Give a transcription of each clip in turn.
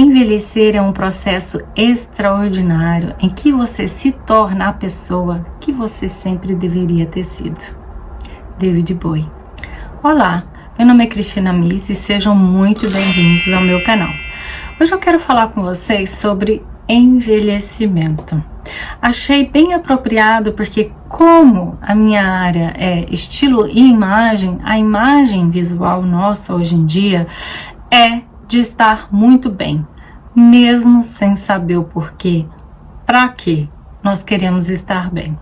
Envelhecer é um processo extraordinário em que você se torna a pessoa que você sempre deveria ter sido. David Bowie. Olá, meu nome é Cristina Miss e sejam muito bem-vindos ao meu canal. Hoje eu quero falar com vocês sobre envelhecimento. Achei bem apropriado porque, como a minha área é estilo e imagem, a imagem visual nossa hoje em dia é de estar muito bem, mesmo sem saber o porquê, para que nós queremos estar bem.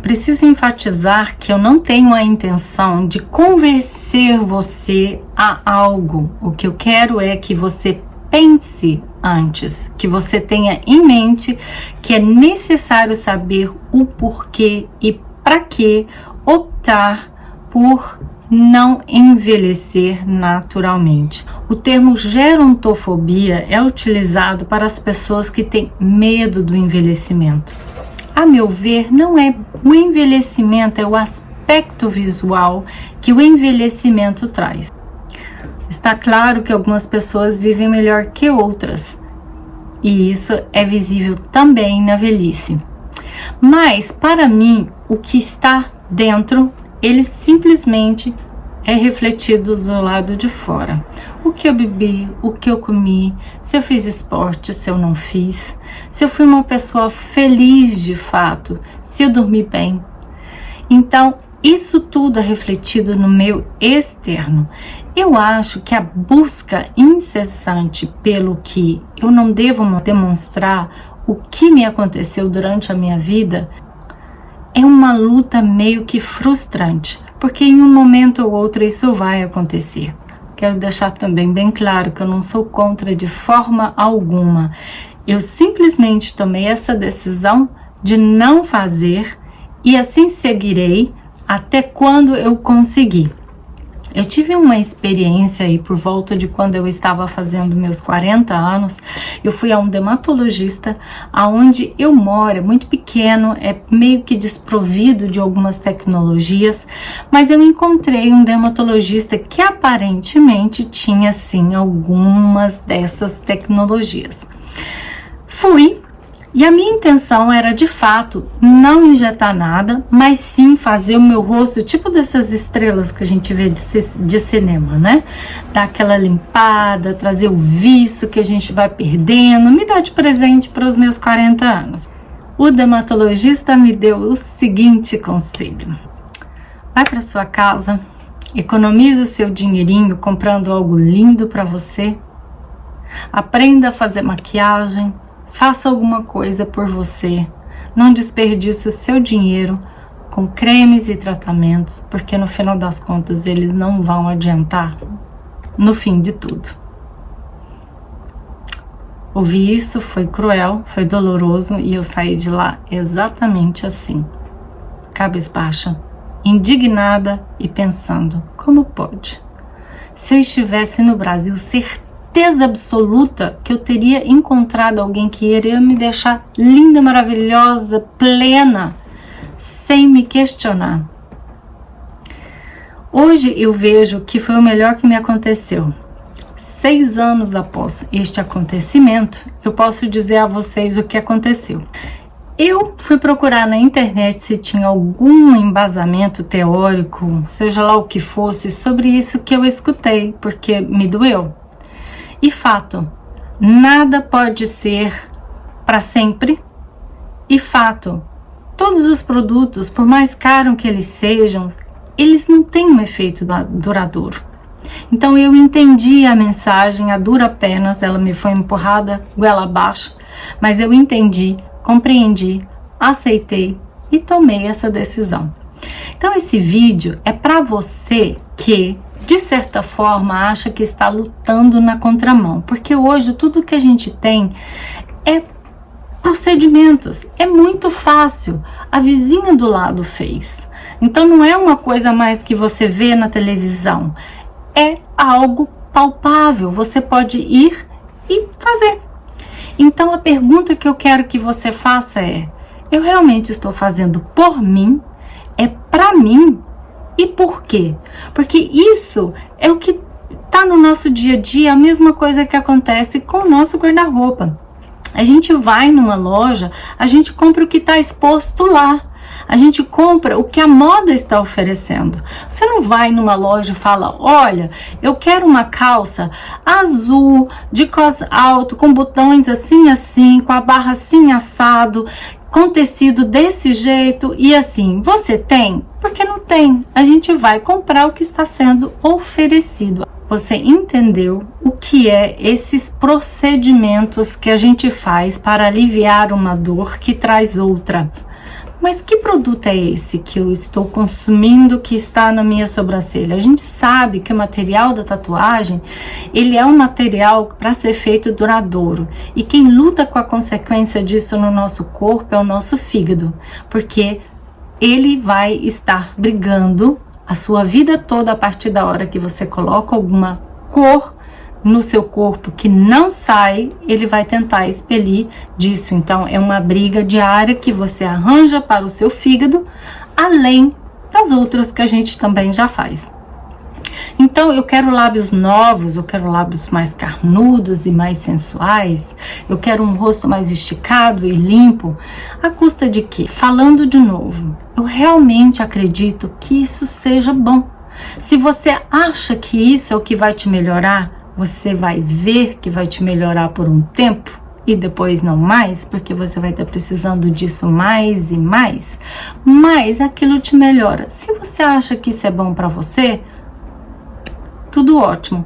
Preciso enfatizar que eu não tenho a intenção de convencer você a algo. O que eu quero é que você pense antes, que você tenha em mente que é necessário saber o porquê e para que optar por não envelhecer naturalmente. O termo gerontofobia é utilizado para as pessoas que têm medo do envelhecimento. A meu ver, não é o envelhecimento, é o aspecto visual que o envelhecimento traz. Está claro que algumas pessoas vivem melhor que outras, e isso é visível também na velhice. Mas, para mim, o que está dentro, ele simplesmente é refletido do lado de fora. O que eu bebi, o que eu comi, se eu fiz esporte, se eu não fiz, se eu fui uma pessoa feliz de fato, se eu dormi bem. Então, isso tudo é refletido no meu externo. Eu acho que a busca incessante pelo que eu não devo demonstrar o que me aconteceu durante a minha vida é uma luta meio que frustrante, porque em um momento ou outro isso vai acontecer. Quero deixar também bem claro que eu não sou contra de forma alguma. Eu simplesmente tomei essa decisão de não fazer e assim seguirei até quando eu conseguir. Eu tive uma experiência aí por volta de quando eu estava fazendo meus 40 anos. Eu fui a um dermatologista, aonde eu moro, é muito pequeno, é meio que desprovido de algumas tecnologias, mas eu encontrei um dermatologista que aparentemente tinha sim algumas dessas tecnologias. Fui. E a minha intenção era, de fato, não injetar nada, mas sim fazer o meu rosto, tipo dessas estrelas que a gente vê de cinema, né? Dar aquela limpada, trazer o viço que a gente vai perdendo, me dar de presente para os meus 40 anos. O dermatologista me deu o seguinte conselho: vai para sua casa, economize o seu dinheirinho comprando algo lindo para você, aprenda a fazer maquiagem, faça alguma coisa por você, não desperdice o seu dinheiro com cremes e tratamentos, porque no final das contas eles não vão adiantar no fim de tudo. Ouvir isso foi cruel, foi doloroso e eu saí de lá exatamente assim, cabisbaixa, indignada e pensando, como pode? Se eu estivesse no Brasil, certeza absoluta que eu teria encontrado alguém que iria me deixar linda, maravilhosa, plena, sem me questionar. Hoje eu vejo que foi o melhor que me aconteceu. 6 anos após este acontecimento, eu posso dizer a vocês o que aconteceu. Eu fui procurar na internet se tinha algum embasamento teórico, seja lá o que fosse, sobre isso que eu escutei, porque me doeu. E fato, nada pode ser para sempre. E fato, todos os produtos, por mais caros que eles sejam, eles não têm um efeito duradouro. Então eu entendi a mensagem, a dura penas, ela me foi empurrada goela abaixo, mas eu entendi, compreendi, aceitei e tomei essa decisão. Então esse vídeo é para você que, de certa forma, acha que está lutando na contramão, porque hoje tudo que a gente tem é procedimentos, é muito fácil, a vizinha do lado fez, então não é uma coisa mais que você vê na televisão, é algo palpável, você pode ir e fazer. Então a pergunta que eu quero que você faça é: eu realmente estou fazendo por mim? É para mim? E por quê? Porque isso é o que Tá no nosso dia a dia a mesma coisa que acontece com o nosso guarda-roupa. A gente vai numa loja, a gente compra o que está exposto lá. A gente compra o que a moda está oferecendo. Você não vai numa loja e fala: olha, eu quero uma calça azul, de cos alto, com botões assim, assim, com a barra assim, assado, com tecido desse jeito e assim. Você tem? Porque não tem. A gente vai comprar o que está sendo oferecido. Você entendeu o que é esses procedimentos que a gente faz para aliviar uma dor que traz outra? Mas que produto é esse que eu estou consumindo que está na minha sobrancelha? A gente sabe que o material da tatuagem, ele é um material para ser feito duradouro. E quem luta com a consequência disso no nosso corpo é o nosso fígado. Porque ele vai estar brigando a sua vida toda a partir da hora que você coloca alguma cor no seu corpo que não sai, ele vai tentar expelir disso. Então é uma briga diária que você arranja para o seu fígado, além das outras que a gente também já faz. Então eu quero lábios novos, eu quero lábios mais carnudos e mais sensuais, eu quero um rosto mais esticado e limpo. À custa de quê? Falando de novo, eu realmente acredito que isso seja bom. Se você acha que isso é o que vai te melhorar, você vai ver que vai te melhorar por um tempo e depois não mais, porque você vai estar precisando disso mais e mais, mas aquilo te melhora. Se você acha que isso é bom para você, tudo ótimo.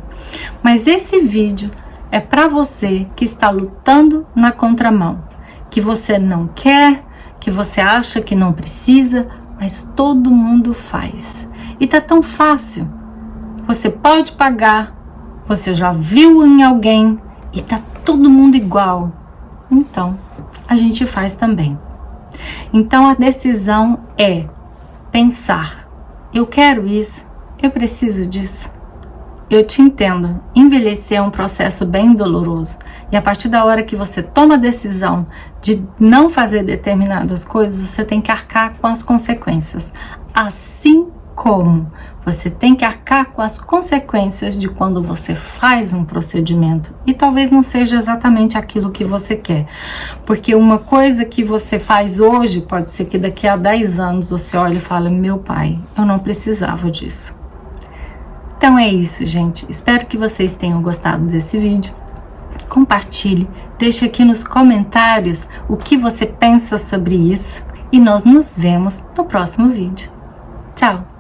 Mas esse vídeo é para você que está lutando na contramão, que você não quer, que você acha que não precisa, mas todo mundo faz. E tá tão fácil. Você pode pagar, você já viu em alguém e tá todo mundo igual. Então, a gente faz também. Então, a decisão é pensar: eu quero isso, eu preciso disso. Eu te entendo, envelhecer é um processo bem doloroso. E a partir da hora que você toma a decisão de não fazer determinadas coisas, você tem que arcar com as consequências. Assim como você tem que arcar com as consequências de quando você faz um procedimento e talvez não seja exatamente aquilo que você quer, porque uma coisa que você faz hoje pode ser que daqui a 10 anos você olhe e fale: meu pai, eu não precisava disso. Então é isso, gente, espero que vocês tenham gostado desse vídeo. Compartilhe, deixe aqui nos comentários o que você pensa sobre isso e nós nos vemos no próximo vídeo. Tchau!